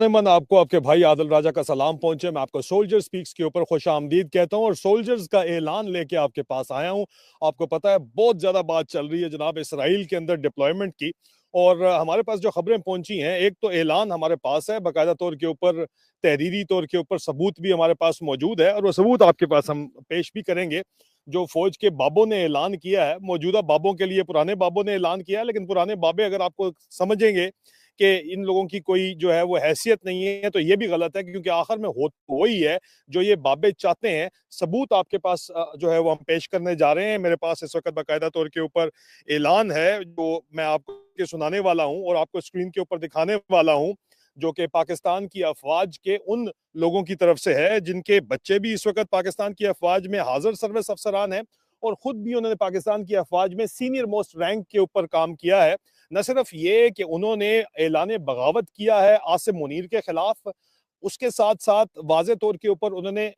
मन आपको आपके भाई आदिल राजा का सलाम पहुंचे। मैं आपको सोल्जर स्पीक्स के ऊपर खुश आमदीद कहता हूं और सोल्जर्स का ऐलान लेके आपके पास आया हूं। आपको पता है बहुत ज्यादा बात चल रही है जनाब इसराइल के अंदर डिप्लॉयमेंट की, और हमारे पास जो खबरें पहुंची हैं, एक तो ऐलान हमारे पास है बाकायदा तौर के ऊपर, तहरीरी तौर के ऊपर सबूत भी हमारे पास मौजूद है और वो सबूत आपके पास हम पेश भी करेंगे। जो फौज के बाबों ने ऐलान किया है, मौजूदा बाबों के लिए पुराने बाबों ने ऐलान किया है, लेकिन पुराने बाबे अगर आपको समझेंगे कि इन लोगों की कोई जो है वो हैसियत नहीं है, तो ये भी गलत है, क्योंकि आखिर में हो वही है जो ये बाबे चाहते हैं। सबूत आपके पास जो है वो हम पेश करने जा रहे हैं। मेरे पास इस वक्त बाकायदा तौर के ऊपर ऐलान है जो मैं आपको सुनाने वाला हूं और आपको स्क्रीन के ऊपर दिखाने वाला हूं, जो कि पाकिस्तान की अफवाज के उन लोगों की तरफ से है जिनके बच्चे भी इस वक्त पाकिस्तान की अफवाज में हाजिर सर्विस अफसरान हैं, और खुद भी उन्होंने पाकिस्तान की अफवाज में सीनियर मोस्ट रैंक के ऊपर काम किया है। न सिर्फ ये कि उन्होंने ऐलान बगावत किया है आसिम मुनीर के खिलाफ, उसके साथ साथ वाज़े तौर के ऊपर उन्होंने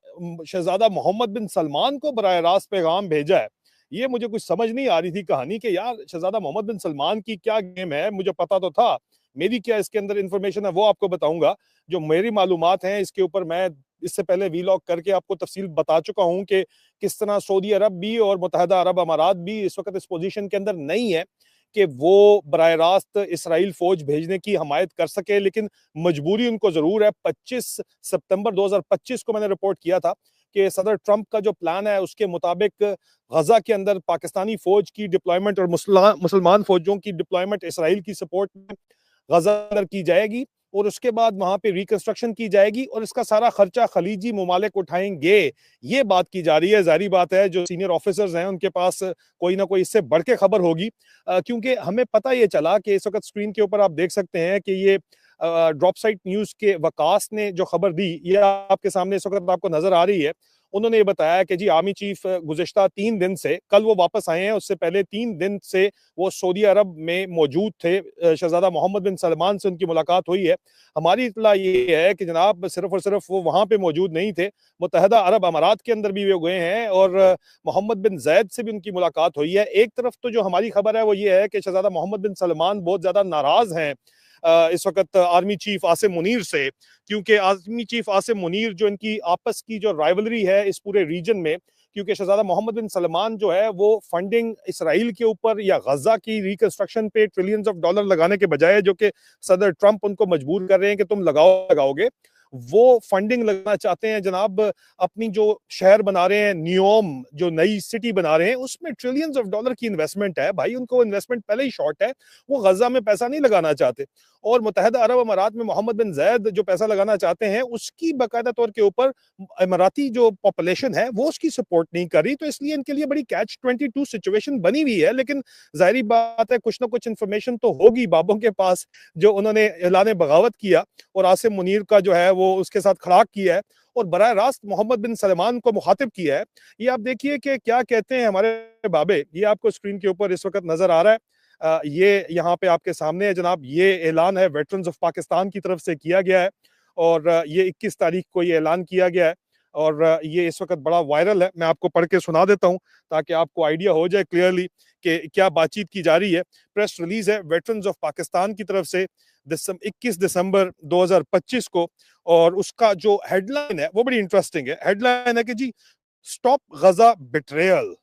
शहजादा मोहम्मद बिन सलमान को बराह रास्त पैगाम भेजा है। ये मुझे कुछ समझ नहीं आ रही थी कहानी कि यार शहजादा मोहम्मद बिन सलमान की क्या गेम है, मुझे पता तो था, मेरी क्या इसके अंदर इंफॉर्मेशन है वो आपको बताऊंगा। जो मेरी मालूमात हैं इसके ऊपर मैं इससे पहले वीलॉग करके आपको तफसील बता चुका हूं कि किस तरह सऊदी अरब भी और मुत्तहदा अरब अमारात भी इस वक्त इस पोजीशन के अंदर नहीं है कि वो बराह रास्त इसराइल फौज भेजने की हमायत कर सके, लेकिन मजबूरी उनको जरूर है। 25 सितंबर 2025 को मैंने रिपोर्ट किया था कि सदर ट्रंप का जो प्लान है उसके मुताबिक गजा के अंदर पाकिस्तानी फौज की डिप्लॉयमेंट और मुसलमान फौजों की डिप्लॉयमेंट इसराइल की सपोर्ट में गजा अंदर की जाएगी, और उसके बाद वहां पे रिकंस्ट्रक्शन की जाएगी और इसका सारा खर्चा खलीजी मुमालिक उठाएंगे। ये बात की जा रही है। जारी बात है जो सीनियर ऑफिसर्स हैं उनके पास कोई ना कोई इससे बढ़ के खबर होगी, क्योंकि हमें पता ये चला कि इस वक्त स्क्रीन के ऊपर आप देख सकते हैं कि ये ड्रॉप साइट न्यूज के वकास ने जो खबर दी, ये आपके सामने इस वक्त आपको नजर आ रही है। उन्होंने ये बताया कि जी आर्मी चीफ गुज़िश्ता 3 दिन से, कल वो वापस आए हैं, उससे पहले 3 दिन से वो सऊदी अरब में मौजूद थे। शहजादा मोहम्मद बिन सलमान से उनकी मुलाकात हुई है। हमारी इत्तला ये है कि जनाब सिर्फ और सिर्फ वो वहां पे मौजूद नहीं थे, मुत्तहदा अरब अमारात के अंदर भी वो गए हैं और मोहम्मद बिन जैद से भी उनकी मुलाकात हुई है। एक तरफ तो जो हमारी खबर है वो ये है कि शहजादा मोहम्मद बिन सलमान बहुत ज्यादा नाराज हैं इस वक्त आर्मी चीफ आसिम मुनीर से, क्योंकि आर्मी चीफ आसिम मुनीर जो इनकी आपस की जो राइवलरी है इस पूरे रीजन में, क्योंकि शहजादा मोहम्मद बिन सलमान जो है वो फंडिंग इसराइल के ऊपर या गजा की रिकंस्ट्रक्शन पे ट्रिलियंस ऑफ डॉलर लगाने के बजाय, जो कि सदर ट्रंप उनको मजबूर कर रहे हैं कि तुम लगाओगे, वो फंडिंग लगाना चाहते हैं जनाब। अपनी जो शहर बना रहे हैं नियोम, जो नई सिटी बना रहे हैं, उसमें ट्रिलियंस ऑफ डॉलर की इन्वेस्टमेंट है भाई, उनको इन्वेस्टमेंट पहले ही शॉर्ट है, वो गजा में पैसा नहीं लगाना चाहते। और मुत्तहदा अरब अमारात में मोहम्मद बिन जैद जो पैसा लगाना चाहते हैं उसकी बाकायदा तौर के ऊपर इमाराती जो पॉपुलेशन है वो उसकी सपोर्ट नहीं कर रही, तो इसलिए इनके लिए बड़ी कैच 22 सिचुएशन बनी हुई है। लेकिन जाहिर बात है कुछ ना कुछ इन्फॉर्मेशन तो होगी बाबों के पास, जो उन्होंने ऐलान बगावत किया और आसिम मुनीर का जो है वो उसके साथ खड़ाक किया है और बराह रास्त मोहम्मद बिन सलमान को मुखातिब किया है। ये आप देखिए कि क्या कहते हैं हमारे बाबे, ये आपको स्क्रीन के ऊपर इस वक्त नजर आ रहा है। ये यहाँ पे आपके सामने है जनाब, ये ऐलान है वेटरन्स ऑफ पाकिस्तान की तरफ से किया गया है और ये 21 तारीख को ये ऐलान किया गया है और ये इस वक्त बड़ा वायरल है। मैं आपको पढ़ के सुना देता हूँ ताकि आपको आइडिया हो जाए क्लियरली कि क्या बातचीत की जा रही है। प्रेस रिलीज है वेटरन्स ऑफ पाकिस्तान की तरफ से 21 दिसंबर 2025 को, और उसका जो हेडलाइन है वो बड़ी इंटरेस्टिंग है। हेडलाइन है कि जी स्टॉप गजा बिट्रेयल,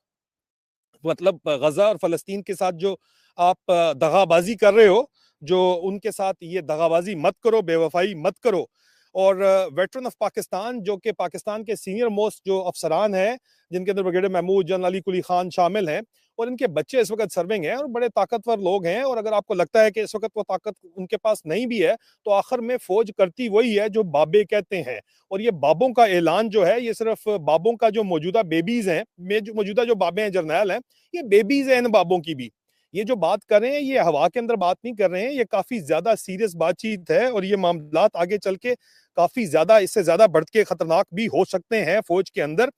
मतलब गजा और फलस्तीन के साथ जो आप दगाबाजी कर रहे हो, जो उनके साथ ये दगाबाजी मत करो, बेवफाई मत करो। और वेटरन ऑफ पाकिस्तान जो कि पाकिस्तान के सीनियर मोस्ट जो अफसरान हैं, जिनके अंदर ब्रिगेडियर महमूद, जनरल अली कुली खान शामिल हैं, और इनके बच्चे इस वक्त सर्विंग हैं और बड़े ताकतवर लोग हैं। और अगर आपको लगता है कि इस वक्त वो ताकत उनके पास नहीं भी है, तो आखिर में फौज करती वही है जो बाबे कहते हैं। और ये बाबों का ऐलान जो है, ये सिर्फ बाबों का जो मौजूदा बेबीज हैं, मौजूदा जो बाबे हैं, जर्नैल हैं, ये बेबीज हैं इन बाबों की भी। ये जो बात कर रहे हैं ये हवा के अंदर बात नहीं कर रहे हैं, ये काफी ज्यादा सीरियस बातचीत है और ये मामलात आगे चल के काफी ज्यादा, इससे ज्यादा बढ़ के खतरनाक भी हो सकते हैं फौज के अंदर।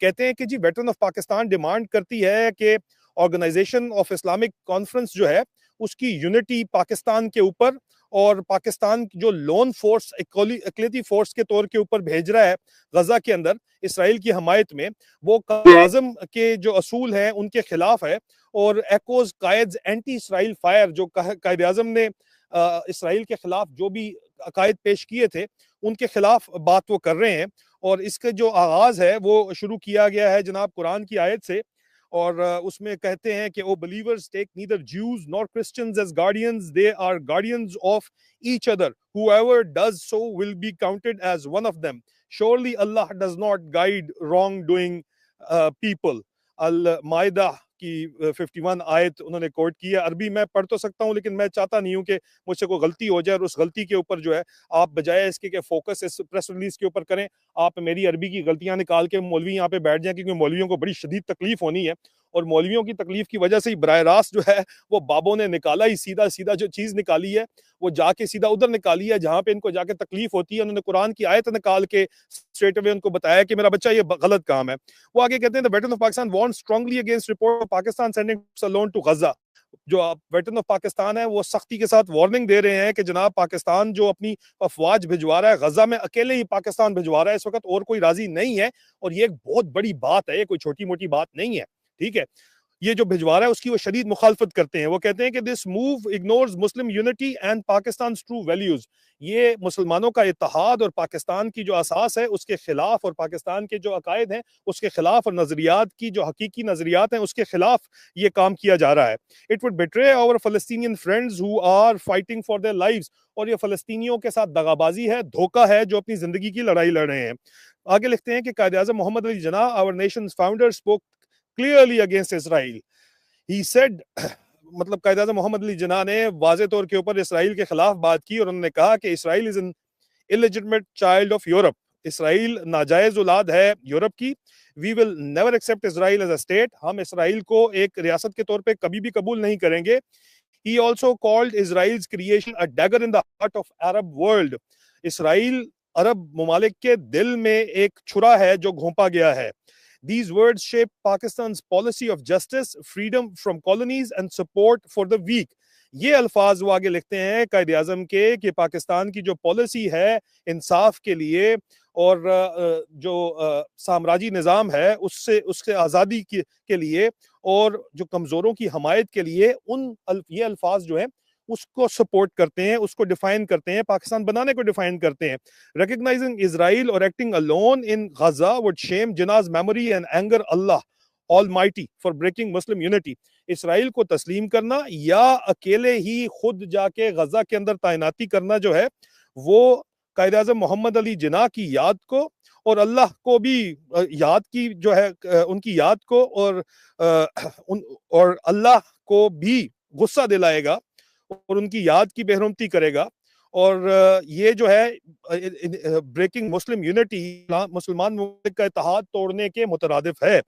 कहते हैं कि जी वेटरन ऑफ पाकिस्तान डिमांड करती है कि ऑर्गेनाइजेशन ऑफ इस्लामिक कॉन्फ्रेंस जो है उसकी यूनिटी पाकिस्तान के ऊपर, और पाकिस्तान जो लोन फोर्स इकलियती फोर्स के तौर के ऊपर भेज रहा है गजा के अंदर इसराइल की हमायत में, वो कायद-ए-आज़म के जो असूल हैं उनके खिलाफ है। और एकोज कायद एंटी इसराइल फायर जो कायद-ए-आज़म ने इसराइल के खिलाफ जो भी अकायद पेश किए थे उनके खिलाफ बात वो कर रहे हैं। और इसके जो आगाज है वो शुरू किया गया है जनाब कुरान की आयत से। और उसमें कहते हैं कि O believers take neither Jews nor Christians as guardians, they are guardians of each other, whoever does so will be counted as one of them. Surely Allah does not guide wrongdoing people. अल मायदा की 51 आयत उन्होंने coat की है। अरबी मैं पढ़ तो सकता हूँ लेकिन मैं चाहता नहीं हूँ कि मुझसे कोई गलती हो जाए और उस गलती के ऊपर जो है आप बजाय इसके कि फोकस इस प्रेस रिलीज के ऊपर करें, आप मेरी अरबी की गलतियां निकाल के मौलवी यहाँ पे बैठ जाएं, क्योंकि मौलवियों को बड़ी शदीद तकलीफ होनी है। और मौलवियों की तकलीफ की वजह से ही बराह रास्त जो है वो बाबों ने निकाला ही सीधा सीधा जो चीज निकाली है वो जाके सीधा उधर निकाली है जहां पे इनको जाके तकलीफ होती है। उन्होंने कुरान की आयत निकाल के स्ट्रेट अवे उनको बताया कि मेरा बच्चा ये गलत काम है। वो आगे कहते हैं the veteran of Pakistan warn strongly against report of Pakistan sending alone to Gaza. जो वेटरन ऑफ पाकिस्तान है वो सख्ती के साथ वार्निंग दे रहे हैं कि जनाब पाकिस्तान जो अपनी अफवाज भिजवा रहा है गजा में, अकेले ही पाकिस्तान भिजवा रहा है इस वक्त, और कोई राजी नहीं है। और ये एक बहुत बड़ी बात है, ये कोई छोटी मोटी बात नहीं है, ठीक है। ये जो भिजवा रहा है उसकी वो शदीद मुखालफत करते हैं। वो कहते हैं कि this move ignores Muslim unity and Pakistan true values. ये मुसलमानों का इत्तेहाद और पाकिस्तान की जो असास है उसके खिलाफ, और पाकिस्तान के जो अकायद हैं उसके खिलाफ, और नजरियात की जो हकीकी नजरियात हैं उसके खिलाफ ये काम किया जा रहा है। It would betray our Palestinian friends who are fighting for their lives. और ये फलस्तीनियों के साथ दगाबाजी है, धोखा है, जो अपनी जिंदगी की लड़ाई लड़ रहे हैं। आगे लिखते हैं कि Quaid Azam Mohammad Ali Jinnah, our nation's founder, spoke clearly against Israel. He said मतलब कायद आज़म मोहम्मद अली जिन्नाह ने वाज़े तौर के ऊपर इसराइल के खिलाफ बात की और उन्होंने कहा कि Israel is an illegitimate child of Europe. Israel नाजायज औलाद है यूरोप की। We will never accept Israel as a state. हम इसराइल को एक रियासत के तौर पे कभी भी कबूल नहीं करेंगे। He also called Israel's creation a dagger in the heart of Arab world. Israel अरब ममालिक के दिल में एक छुरा है जो घोंपा गया है। These words shape Pakistan's policy of justice, freedom from colonies and support for the weak. ये अल्फाज वो आगे लिखते हैं कायद आज़म के कि पाकिस्तान की जो पॉलिसी है इंसाफ के लिए और जो साम्राज्य निज़ाम है उससे उससे आज़ादी के लिए और जो कमज़ोरों की हमायत के लिए ये अल्फाज जो है उसको सपोर्ट करते हैं, उसको डिफाइन करते हैं, पाकिस्तान बनाने को डिफाइन करते हैं। रिकॉग्नाइजिंग इजराइल और acting alone in Gaza would shame Jinnah's memory and anger Allah almighty for breaking Muslim unity. Israel को तस्लीम करना या अकेले ही खुद जाके गजा के अंदर तैनाती करना जो है वो कायद आज़म मोहम्मद अली जिन्नाह की याद को और अल्लाह को भी याद की जो है उनकी याद को और अल्लाह को भी गुस्सा दिलाएगा और उनकी याद की बेहरमती करेगा। और ये जो है ब्रेकिंग मुस्लिम यूनिटी मुसलमान मुल्क का इत्तेहाद तोड़ने के मुतरादिफ है।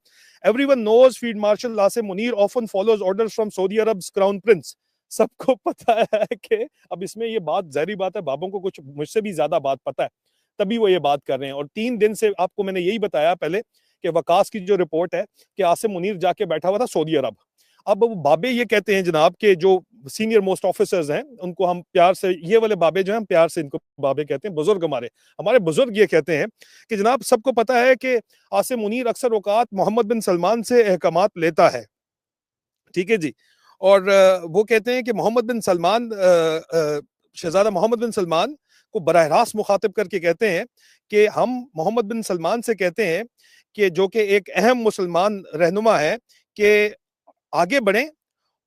Everyone knows field marshal Asim Munir often follows orders from Saudi Arab's crown prince. सबको पता है कि अब इसमें ये बात जाहिर बात है, बाबों को कुछ मुझसे भी ज्यादा बात पता है तभी वो ये बात कर रहे हैं। और 3 दिन से आपको मैंने यही बताया पहले कि वकास की जो रिपोर्ट है कि आसिम मुनीर जाके बैठा हुआ था सऊदी अरब। अब वो बाबे ये कहते हैं जनाब के जो सीनियर मोस्ट ऑफिसर्स हैं उनको हम प्यार से, ये वाले बाबे जो हैं हम प्यार से इनको बाबे कहते हैं, बुजुर्ग हमारे बुजुर्ग ये कहते हैं कि जनाब सबको पता है कि आसिम मुनीर अक्सर औकात मोहम्मद बिन सलमान से अहकामात लेता है, ठीक है जी। और वो कहते हैं कि मोहम्मद बिन सलमान शहजादा मोहम्मद बिन सलमान को बराह रास्त मुखातिब करके कहते हैं कि हम मोहम्मद बिन सलमान से कहते हैं कि जो कि एक अहम मुसलमान रहनुमा है कि आगे बढ़ें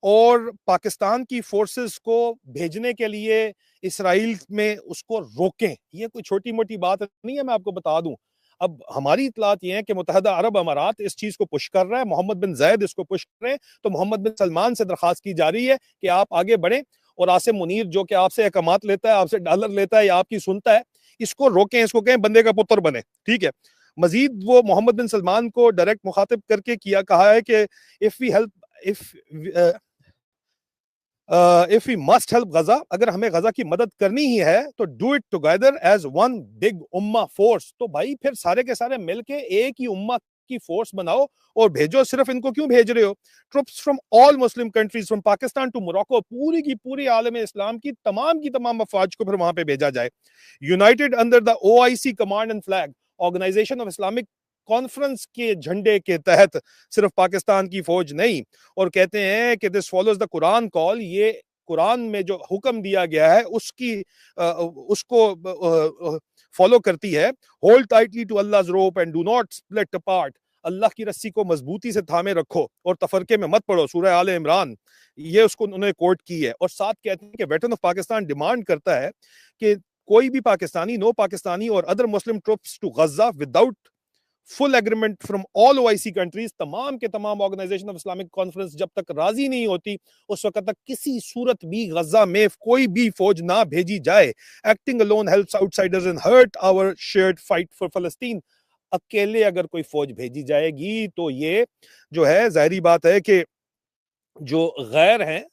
और पाकिस्तान की फोर्सेस को भेजने के लिए इसराइल में उसको रोकें। ये कोई छोटी मोटी बात नहीं है, मैं आपको बता दूं। अब हमारी इतलात ये है कि मुत्तहदा अरब अमारात इस चीज को पुश कर रहा है, मोहम्मद बिन जायद इसको पुश कर रहे हैं, तो मोहम्मद बिन सलमान से दरखास्त की जा रही है कि आप आगे बढ़ें और आसिम मुनीर जो कि आपसे अहकामात लेता है, आपसे डॉलर लेता है या आपकी सुनता है, इसको रोकें, इसको कहें बंदे का पुत्र बने, ठीक है। मजीद वो मोहम्मद बिन सलमान को डायरेक्ट मुखातिब करके कहा है कि if we help if we must help Gaza, अगर हमें गजा की मदद करनी ही है तो do it together as one big ummah force. तो भाई फिर सारे के सारे मिलके एक ही उम्मा की फोर्स बनाओ और भेजो। सिर्फ इनको क्यों भेज रहे हो? Troops from all Muslim countries from Pakistan to Morocco, पूरी की पूरी आलम इस्लाम की तमाम अफवाज को फिर वहां पे भेजा जाए। United under the OIC command and flag, organisation of Islamic conference के झंडे के तहत, सिर्फ पाकिस्तान की फौज नहीं। और कहते हैं कि this follows the Quran call, ये कुरान में जो हुक्म दिया गया है उसको फॉलो करती है। Hold tightly to Allah's rope and do not split apart. Allah की रस्सी को मजबूती से थामे रखो और तफरके में मत पड़ो। सूरह आले इमरान, ये उसको उन्होंने कोट की है। और साथ कहते हैं कि वेटरन ऑफ पाकिस्तान डिमांड करता है कि कोई भी पाकिस्तानी, नो पाकिस्तानी और other Muslim troops to Gaza without full agreement from all OIC countries, तमाम के तमाम ऑर्गेनाइजेशन ऑफ इस्लामिक कॉन्फ्रेंस जब तक राजी नहीं होती उस वक्त तक किसी सूरत भी गजा में कोई भी फौज ना भेजी जाए। Acting alone helps outsiders and hurt our shared fight for Palestine. अकेले अगर कोई फौज भेजी जाएगी तो ये जो है जाहिर बात है कि जो गैर हैं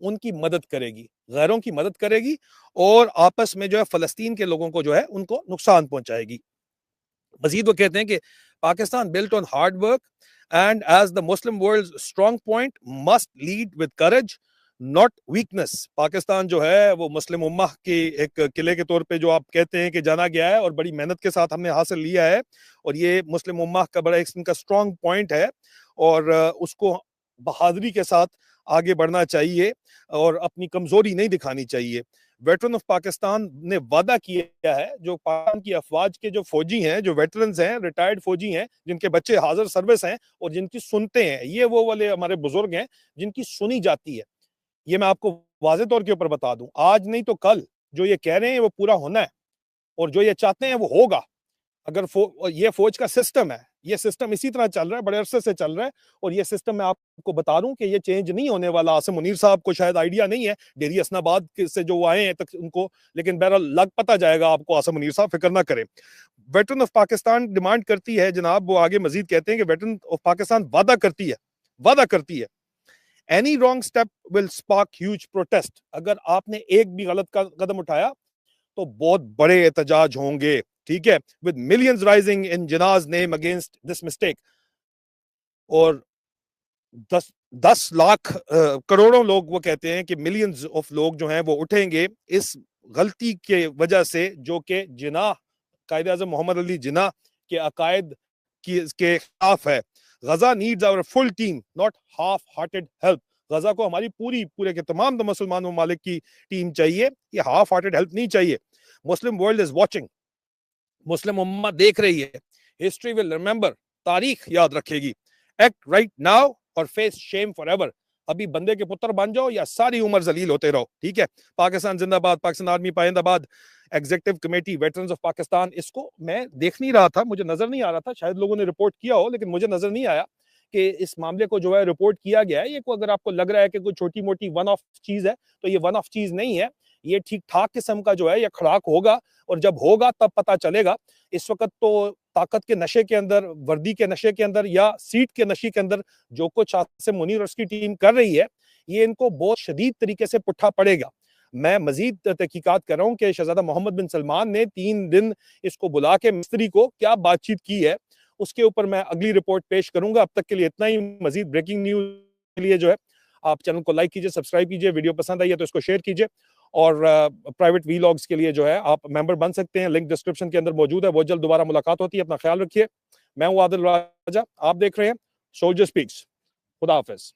उनकी मदद करेगी, गैरों की मदद करेगी और आपस में जो है फलस्तीन के लोगों को जो है उनको नुकसान पहुंचाएगी। मजीद वो कहते हैं कि Pakistan built on hard work and as the Muslim world strong point must lead with courage not weakness. Pakistan जो है वो मुस्लिम उम्मा के एक किले के तौर पे जो आप कहते हैं कि जाना गया है और बड़ी मेहनत के साथ हमने हासिल लिया है और ये मुस्लिम उम्मा का बड़ा एक इनका स्ट्रॉन्ग पॉइंट है और उसको बहादुरी के साथ आगे बढ़ना चाहिए और अपनी कमजोरी नहीं दिखानी चाहिए। वेटरन ऑफ पाकिस्तान ने वादा किया है, जो पाकिस्तान की अफवाज के जो फौजी हैं, जो वेटरन्स हैं, रिटायर्ड फौजी हैं, जिनके बच्चे हाजिर सर्विस हैं और जिनकी सुनते हैं, ये वो वाले हमारे बुजुर्ग हैं जिनकी सुनी जाती है। ये मैं आपको वाज़े तौर के ऊपर बता दूं, आज नहीं तो कल जो ये कह रहे हैं वो पूरा होना है और जो ये चाहते हैं वो होगा। अगर ये फौज का सिस्टम है, ये सिस्टम इसी तरह चल रहा है, बड़े अरसे से चल रहा है और ये सिस्टम मैं आपको बता दूं कि ये चेंज नहीं होने वाला। आसिम मुनीर साहब को शायद आइडिया नहीं है, डेरी हसनाबाद से जो आए हैं तक उनको, लेकिन बहरहाल लग पता जाएगा आपको। आसिम मुनीर साहब फिक्र ना करें। वेटरन ऑफ पाकिस्तान डिमांड करती है जनाब, वो आगे मजीद कहते हैं कि वेटरन ऑफ पाकिस्तान वादा करती है any wrong step will spark huge protest. अगर आपने एक भी गलत कदम उठाया तो बहुत बड़े एहतजाज होंगे, ठीक है, with millions rising in Jinnah's name against this mistake. और 10 लाख करोड़ों लोग, वो कहते हैं कि मिलियंस ऑफ लोग जो हैं वो उठेंगे इस गलती के वजह से, जो कि जिना कायद आज़म मोहम्मद अली जिना के अकायद के खिलाफ है। Gaza needs our full team not half hearted help. Gaza को हमारी पूरे के तमाम मुसलमान ममालिक की टीम चाहिए, ये हाफ हार्टेड हेल्प नहीं चाहिए। मुस्लिम वर्ल्ड इज वॉचिंग, मुस्लिम उम्मा देख रही है। हिस्ट्री विल रिमेंबर, तारीख याद रखेगी। एक्ट राइट नाउ और फेस शेम फॉरएवर। अभी बंदे के पुत्र बन जाओ या सारी उम्र जलील होते रहो, ठीक है। पाकिस्तान जिंदाबाद, पाकिस्तान आर्मी पाइंदाबाद। Executive committee veterans of Pakistan, इसको मैं देख नहीं रहा था, मुझे नजर नहीं आ रहा था, शायद लोगों ने रिपोर्ट किया हो लेकिन मुझे नजर नहीं आया कि इस मामले को जो है रिपोर्ट किया गया है। ये को अगर आपको लग रहा है कि कोई छोटी मोटी वन ऑफ चीज है तो ये वन ऑफ चीज नहीं है, ये ठीक ठाक किस्म का जो है ये खुराक होगा और जब होगा तब पता चलेगा। इस वक्त तो ताकत के नशे के अंदर, वर्दी के नशे के अंदर या सीट के नशे के अंदर जो कुछ आसिम मुनीर और उसकी टीम कर रही है, ये इनको बहुत शदीद तरीके से पुट्ठा पड़ेगा। मैं मजीद तहकीकात कर रहा हूँ कि शहजादा मोहम्मद बिन सलमान ने 3 दिन इसको बुला के मिस्त्री को क्या बातचीत की है, उसके ऊपर मैं अगली रिपोर्ट पेश करूंगा। अब तक के लिए इतना ही। मजीद ब्रेकिंग न्यूज के लिए जो है आप चैनल को लाइक कीजिए, सब्सक्राइब कीजिए, वीडियो पसंद आई है तो इसको शेयर कीजिए और प्राइवेट वीलॉग्स के लिए जो है आप मेंबर बन सकते हैं, लिंक डिस्क्रिप्शन के अंदर मौजूद है। बहुत जल्द दोबारा मुलाकात होती है, अपना ख्याल रखिए। मैं हूं आदिल राजा, आप देख रहे हैं सोल्जर स्पीक्स। खुदा हाफिज।